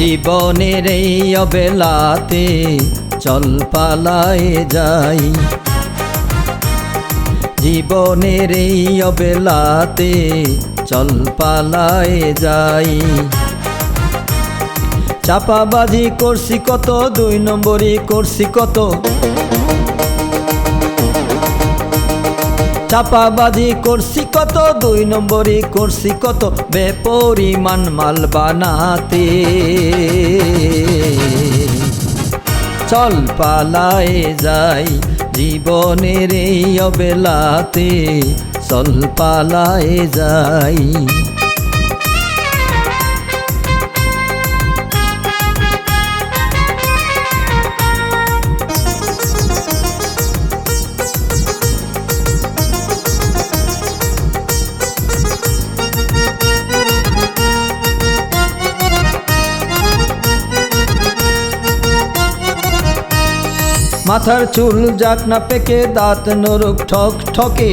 জীবনের এই অবেলাতে চল পালায়ে যাই, জীবনের এই অবেলাতে চল পালায়ে যাই। চাপাবাজি করছি কত, 2 নম্বরই করছি কত, চাপাবাজি করছি কত, 2 নম্বরই করছি কত, বেপরিমাণ মাল বানাতে চল পালায়ে যাই, জীবনের এই অবেলাতে চল পালায়ে যাই। মাথার চুল যাক না পেকে, দাঁত নরক ঠক ঠকে,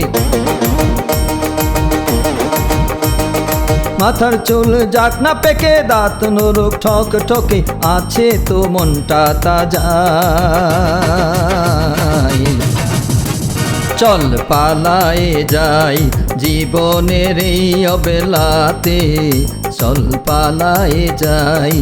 মাথার চুল যাক না পেকে, দাঁত নরক ঠক ঠকে, আছে তো মনটা তাজা, চল পালায়ে যাই, জীবনের এই অবেলাতে চল পালায়ে যাই।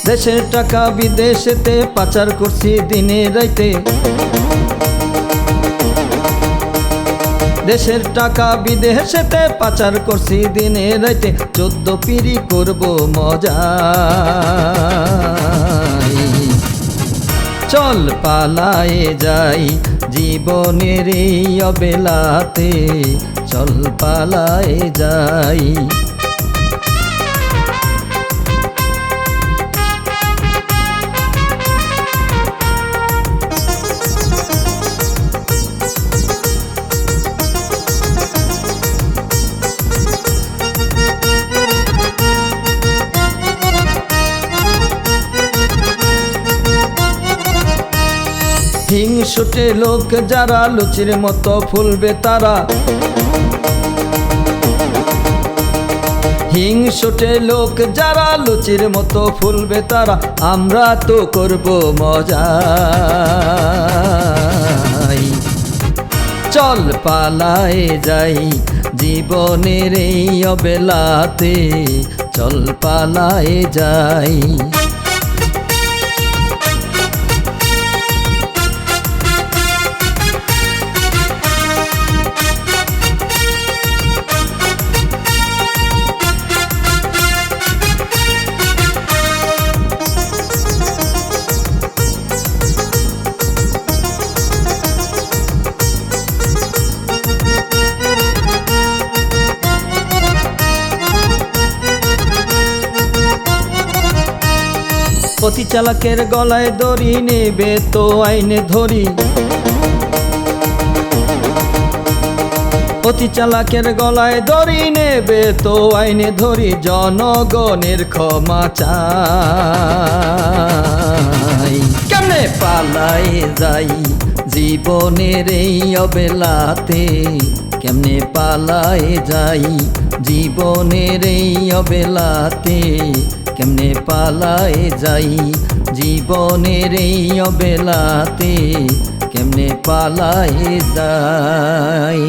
দেশের টাকা বিদেশেতে পাচার করছি দিনে রাইতে, দেশের টাকা বিদেশেতে পাচার করছি দিনে রাইতে, 14 পিঁড়ি করব মজা, চল পালায়ে যাই, জীবনের এই অবেলাতে চল পালায়ে যাই। হিংসুটে লোক যারা, লুচির মতো ফুলবে তারা, হিংসুটে লোক যারা, লুচির মতো ফুলবে তারা, আমরা তো করব মজা, চল পালায়ে যাই, জীবনের এই অবেলাতে চল পালায়ে যাই। অতি চালাকের গলায় দড়ি, নেবে তো আইনে ধরি, অতি চালাকের গলায় দড়ি, নেবে তো আইনে ধরি, জনগণের ক্ষমা চাই, কেমনে পালায়ে যাই, জীবনের এই অবেলাতে কেমনে পালায়ে যাই, জীবনের এই অবেলাতে কেমনে পালায়ে যাই, জীবনের এই অবেলাতে কেমনে পালায়ে যাই।